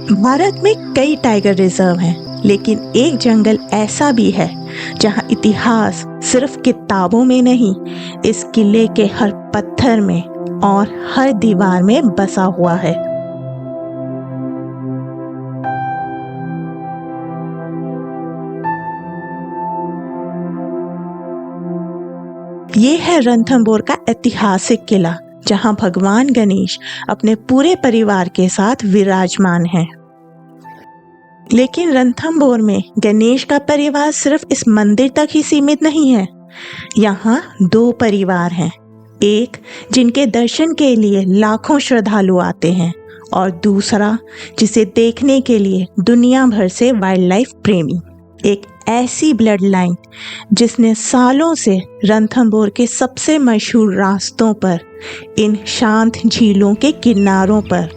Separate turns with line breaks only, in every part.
भारत में कई tiger reserve हैं, लेकिन एक जंगल ऐसा भी है जहां इतिहास सिर्फ किताबों में नहीं, इस किले के हर पत्थर में और हर दीवार में बसा हुआ है। ये है रणथंभौर का ऐतिहासिक किला, जहां भगवान गणेश अपने पूरे परिवार के साथ विराजमान हैं। लेकिन रणथंभौर में गणेश का परिवार सिर्फ इस मंदिर तक ही सीमित नहीं है। यहाँ दो परिवार हैं, एक जिनके दर्शन के लिए लाखों श्रद्धालु आते हैं और दूसरा जिसे देखने के लिए दुनिया भर से वाइल्ड लाइफ प्रेमी। एक ऐसी ब्लड लाइन जिसने सालों से रणथंभौर के सबसे मशहूर रास्तों पर, इन शांत झीलों के किनारों पर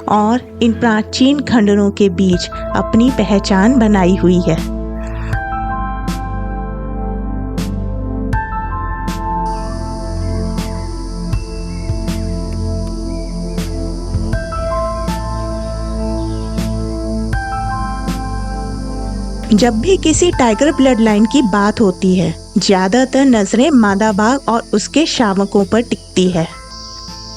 और इन प्राचीन खंडरों के बीच अपनी पहचान बनाई हुई है। जब भी किसी टाइगर ब्लड लाइन की बात होती है, ज्यादातर नजरें मादा बाघ और उसके शावकों पर टिकती है।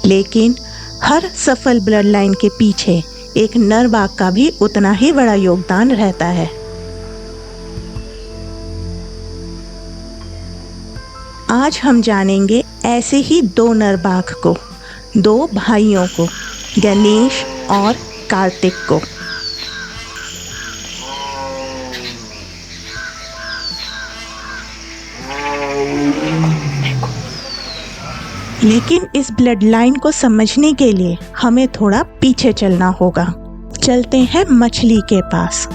लेकिन हर सफल ब्लड लाइन के पीछे एक नर बाघ का भी उतना ही बड़ा योगदान रहता है। आज हम जानेंगे ऐसे ही दो नर बाघ को, दो भाइयों को, गणेश और कार्तिक को। लेकिन इस ब्लड लाइन को समझने के लिए हमें थोड़ा पीछे चलना होगा। चलते हैं मछली के पास।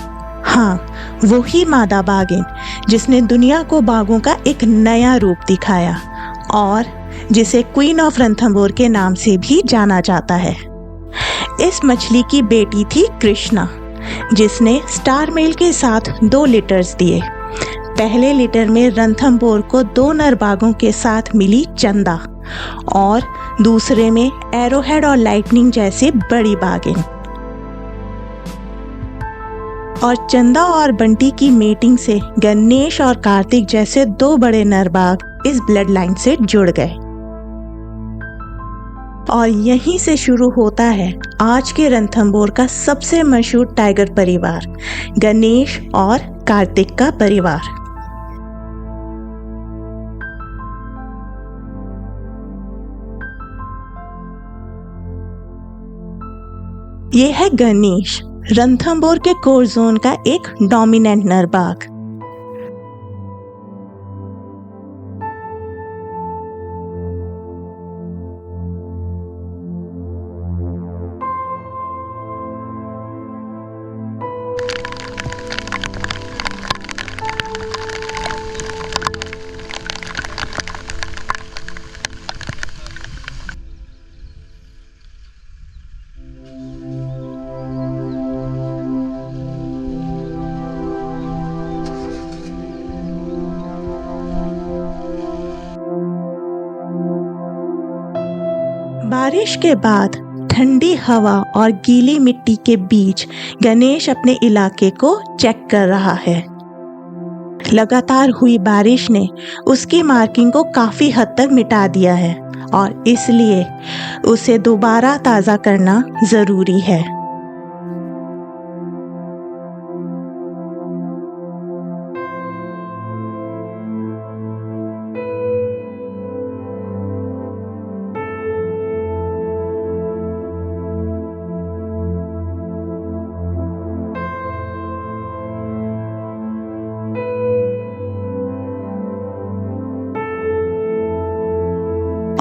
हाँ, वो ही मादा बाघिन जिसने दुनिया को बाघों का एक नया रूप दिखाया और जिसे क्वीन ऑफ रणथंभौर के नाम से भी जाना जाता है। इस मछली की बेटी थी कृष्णा, जिसने स्टार मेल के साथ 2 लिटर्स दिए। पहले लिटर में रणथंभौर को 2 नर बाघों के साथ मिली चंदा और दूसरे में एरोहेड और लाइटनिंग जैसी बड़ी बाघिन। और चंदा और बंटी की मेटिंग से गणेश और कार्तिक जैसे 2 बड़े नर बाघ इस ब्लड लाइन से जुड़ गए। और यहीं से शुरू होता है आज के रणथंभौर का सबसे मशहूर टाइगर परिवार, गणेश और कार्तिक का परिवार। ये है गणेश, रणथंभौर के कोर जोन का एक डोमिनेंट नर बाघ। बारिश के बाद ठंडी हवा और गीली मिट्टी के बीच गणेश अपने इलाके को चेक कर रहा है। लगातार हुई बारिश ने उसकी मार्किंग को काफी हद तक मिटा दिया है और इसलिए उसे दोबारा ताजा करना जरूरी है।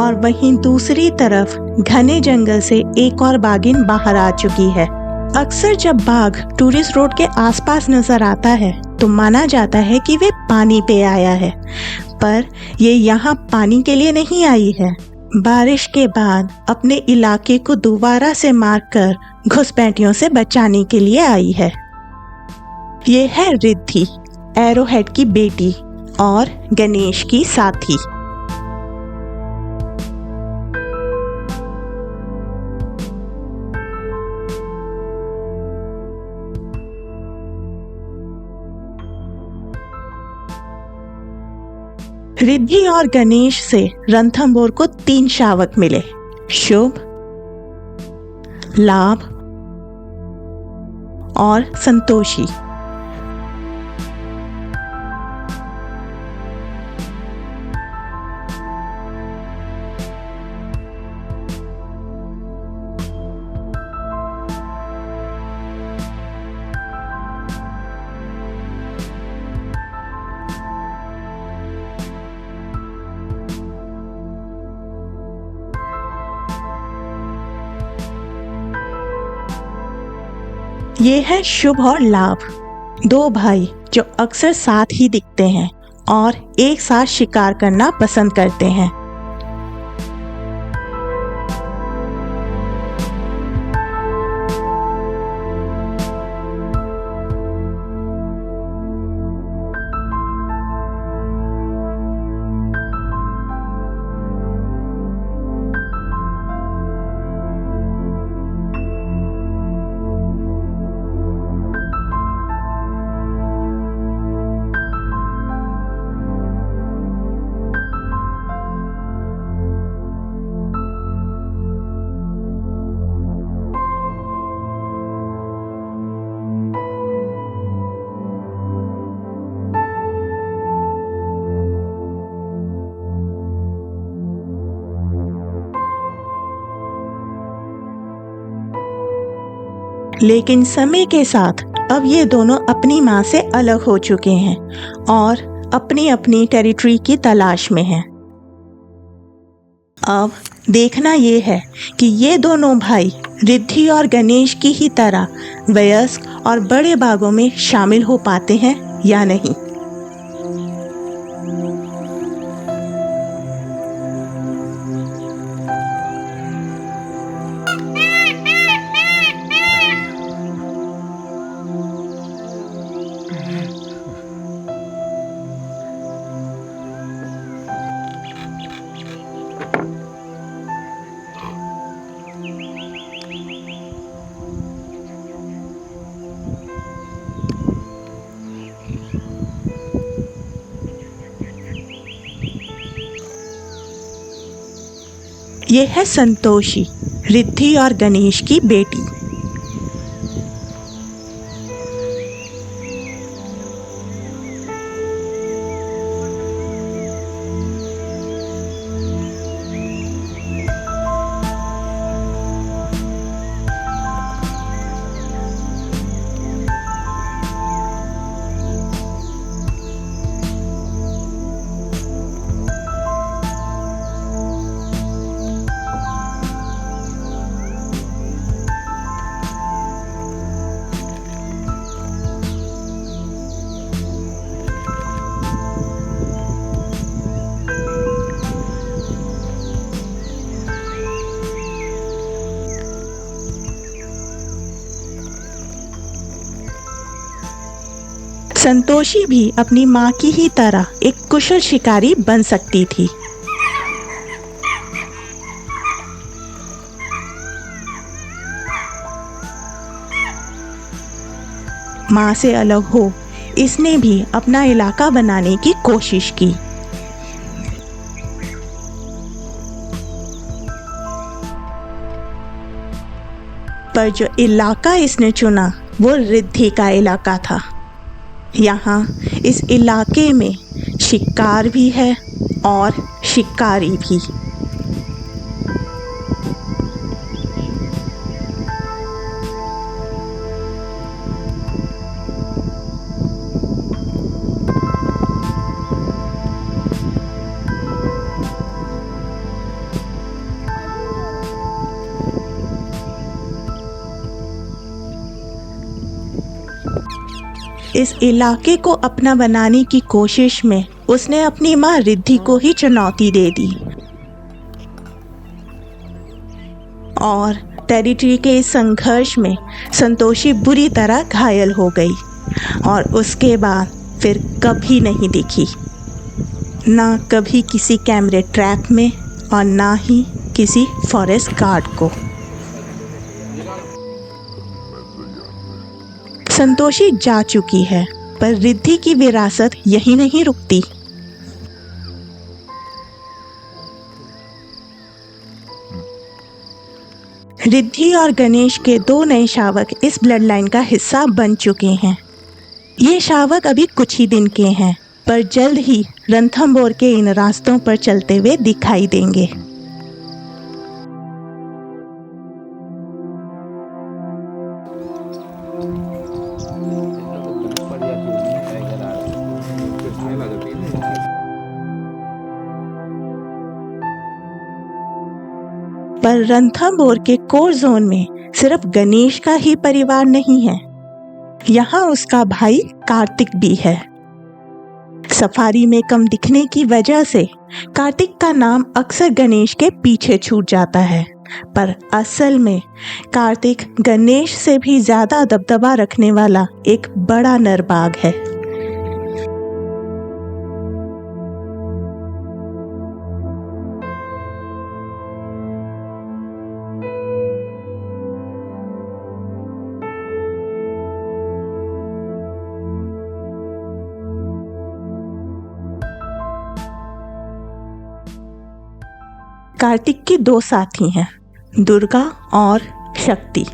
और वहीं दूसरी तरफ घने जंगल से एक और बाघिन बाहर आ चुकी है। अक्सर जब बाघ टूरिस्ट रोड के आसपास नजर आता है तो माना जाता है कि वे पानी पे आया है, पर ये यहाँ पानी के लिए नहीं आई है। बारिश के बाद अपने इलाके को दोबारा से मार्क कर घुसपैठियों से बचाने के लिए आई है। ये है रिद्धि, एरोहेड की बेटी और गणेश की साथी। रिद्धि और गणेश से रणथंभोर को 3 शावक मिले, शुभ, लाभ और संतोषी। ये है शुभ और लाभ, 2 भाई जो अक्सर साथ ही दिखते हैं और एक साथ शिकार करना पसंद करते हैं। लेकिन समय के साथ अब ये दोनों अपनी माँ से अलग हो चुके हैं और अपनी अपनी टेरिटरी की तलाश में हैं। अब देखना ये है कि ये दोनों भाई रिद्धि और गणेश की ही तरह वयस्क और बड़े बागों में शामिल हो पाते हैं या नहीं। ये है संतोषी, रिद्धि और गणेश की बेटी। संतोषी भी अपनी माँ की ही तरह एक कुशल शिकारी बन सकती थी। माँ से अलग हो इसने भी अपना इलाका बनाने की कोशिश की। पर जो इलाका इसने चुना वो रिद्धि का इलाका था। यहाँ इस इलाके में शिकार भी है और शिकारी भी। इस इलाके को अपना बनाने की कोशिश में उसने अपनी माँ रिद्धि को ही चुनौती दे दी और टेरिटरी के इस संघर्ष में संतोषी बुरी तरह घायल हो गई और उसके बाद फिर कभी नहीं दिखी, ना कभी किसी कैमरे ट्रैप में और ना ही किसी फॉरेस्ट गार्ड को। संतोषी जा चुकी है पर रिद्धि की विरासत यहीं नहीं रुकती। रिद्धि और गणेश के 2 नए शावक इस ब्लड लाइन का हिस्सा बन चुके हैं। ये शावक अभी कुछ ही दिन के हैं, पर जल्द ही रणथंभौर के इन रास्तों पर चलते हुए दिखाई देंगे। पर रणथंभौर के कोर जोन में सिर्फ गणेश का ही परिवार नहीं है, यहाँ उसका भाई कार्तिक भी है। सफारी में कम दिखने की वजह से कार्तिक का नाम अक्सर गणेश के पीछे छूट जाता है, पर असल में कार्तिक गणेश से भी ज्यादा दबदबा रखने वाला एक बड़ा नरबाग है। कार्तिक के 2 साथी हैं, दुर्गा और शक्ति।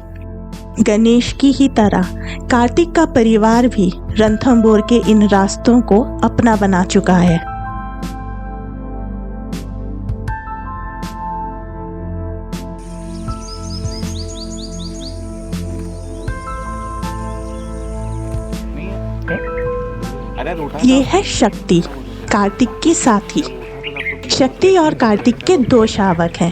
गणेश की ही तरह कार्तिक का परिवार भी रणथंभौर के इन रास्तों को अपना बना चुका है। ये है शक्ति, कार्तिक की साथी। शक्ति और कार्तिक के 2 शावक हैं।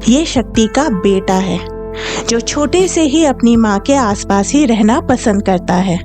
ये शक्ति का बेटा है, जो छोटे से ही अपनी माँ के आसपास ही रहना पसंद करता है।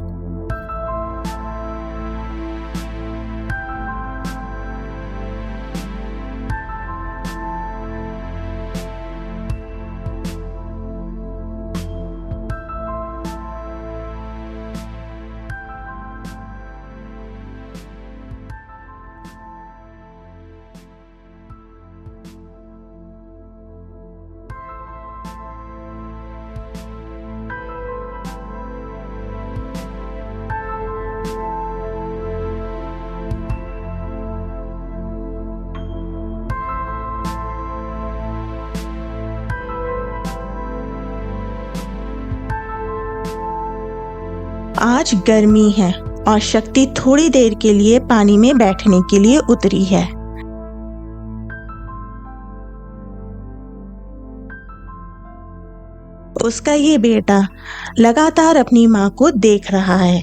आज गर्मी है और शक्ति थोड़ी देर के लिए पानी में बैठने के लिए उतरी है। उसका ये बेटा लगातार अपनी माँ को देख रहा है।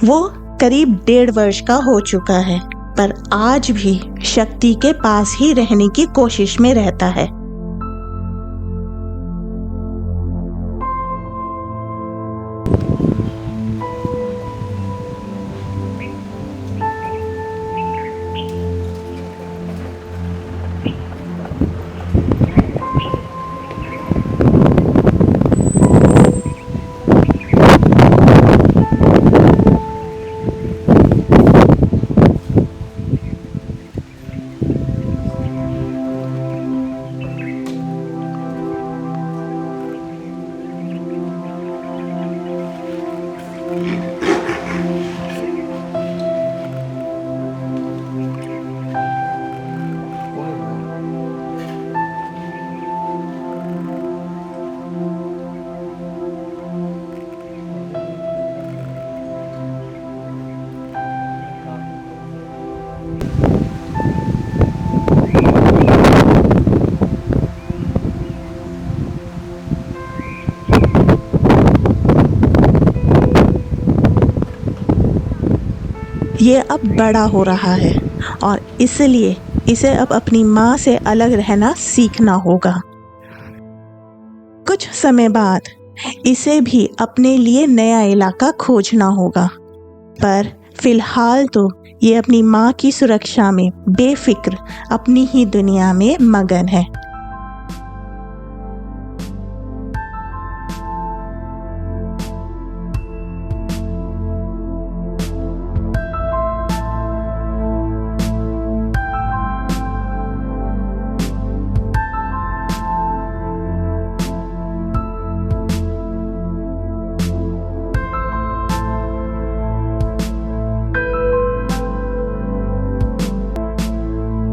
वो करीब 1.5 वर्ष का हो चुका है, पर आज भी शक्ति के पास ही रहने की कोशिश में रहता है। ये अब बड़ा हो रहा है और इसलिए इसे अब अपनी माँ से अलग रहना सीखना होगा। कुछ समय बाद इसे भी अपने लिए नया इलाका खोजना होगा, पर फिलहाल तो ये अपनी माँ की सुरक्षा में बेफिक्र अपनी ही दुनिया में मगन है।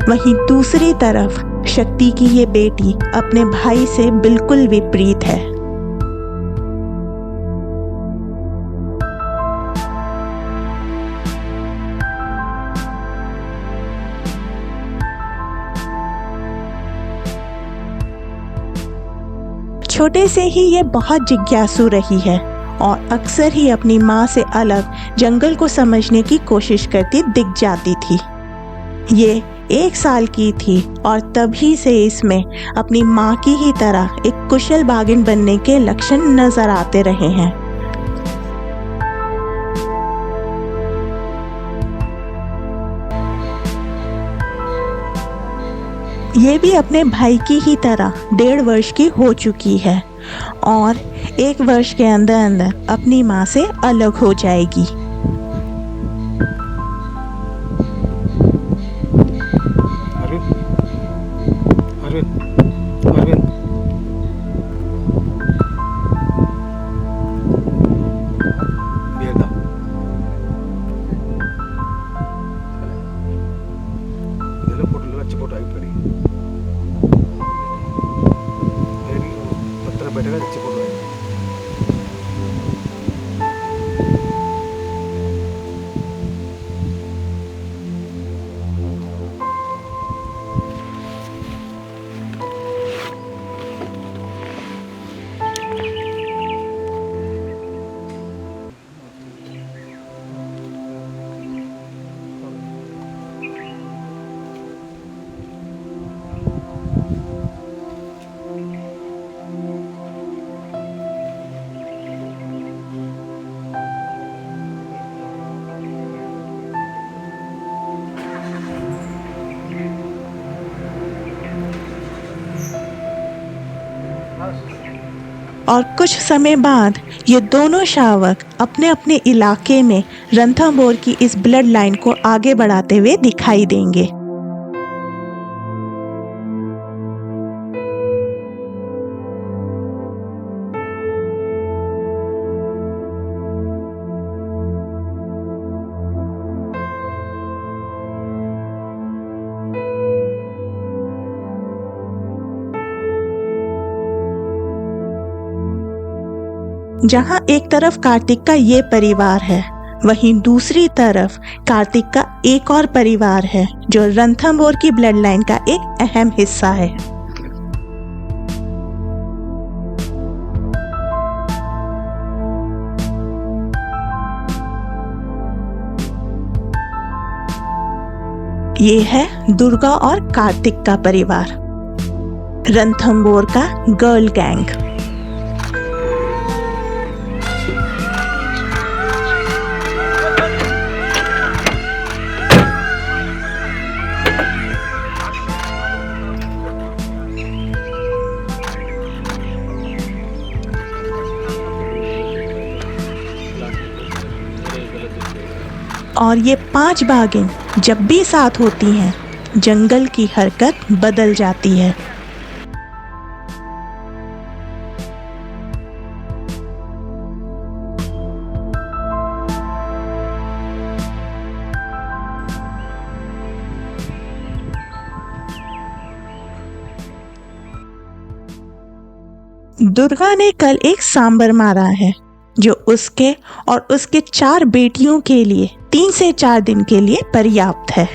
वहीं दूसरी तरफ शक्ति की ये बेटी अपने भाई से बिल्कुल विपरीत है। छोटे से ही ये बहुत जिज्ञासु रही है और अक्सर ही अपनी माँ से अलग जंगल को समझने की कोशिश करती दिख जाती थी। ये 1 साल की थी और तभी से इसमें अपनी माँ की ही तरह एक कुशल बाघिन बनने के लक्षण नजर आते रहे हैं। ये भी अपने भाई की ही तरह 1.5 वर्ष की हो चुकी है और 1 वर्ष के अंदर अंदर अपनी माँ से अलग हो जाएगी। और कुछ समय बाद ये दोनों शावक अपने अपने इलाके में रणथंभौर की इस ब्लड लाइन को आगे बढ़ाते हुए दिखाई देंगे। जहां एक तरफ कार्तिक का ये परिवार है, वहीं दूसरी तरफ कार्तिक का एक और परिवार है जो रणथंभौर की ब्लड लाइन का एक अहम हिस्सा है। ये है दुर्गा और कार्तिक का परिवार, रणथंभौर का गर्ल गैंग। और ये 5 बाघिन जब भी साथ होती हैं, जंगल की हरकत बदल जाती है। दुर्गा ने कल एक सांबर मारा है जो उसके और उसके 4 बेटियों के लिए 3 से 4 दिन के लिए पर्याप्त है।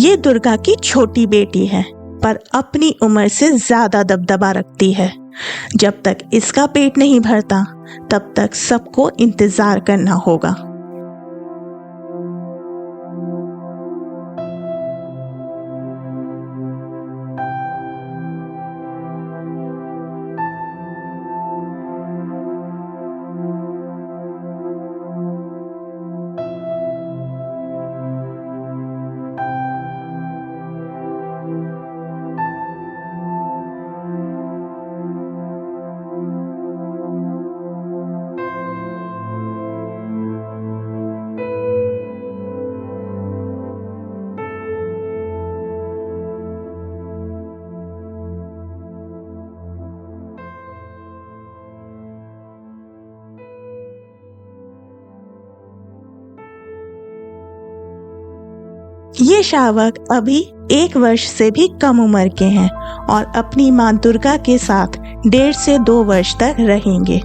ये दुर्गा की छोटी बेटी है, पर अपनी उम्र से ज्यादा दबदबा रखती है। जब तक इसका पेट नहीं भरता, तब तक सबको इंतजार करना होगा। ये शावक अभी 1 वर्ष से भी कम उम्र के हैं और अपनी मां दुर्गा के साथ 1.5 से 2 वर्ष तक रहेंगे।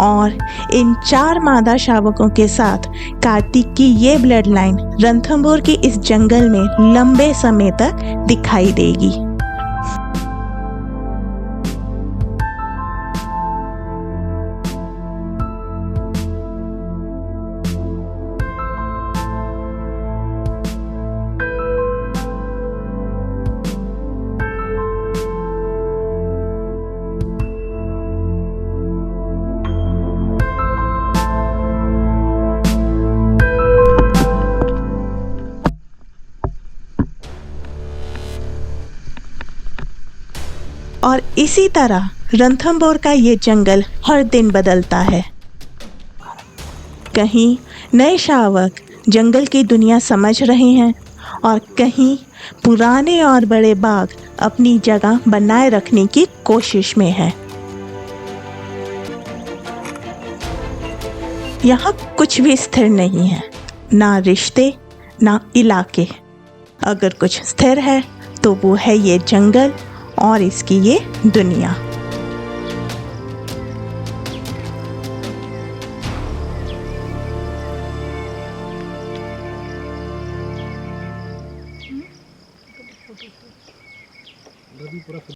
और इन 4 मादा शावकों के साथ कार्तिक की ये ब्लड लाइन रणथंभौर के इस जंगल में लंबे समय तक दिखाई देगी। और इसी तरह रणथंभौर का ये जंगल हर दिन बदलता है। कहीं नए शावक जंगल की दुनिया समझ रहे हैं और कहीं पुराने और बड़े बाघ अपनी जगह बनाए रखने की कोशिश में है। यहाँ कुछ भी स्थिर नहीं है, ना रिश्ते ना इलाके। अगर कुछ स्थिर है तो वो है ये जंगल और इसकी ये दुनिया।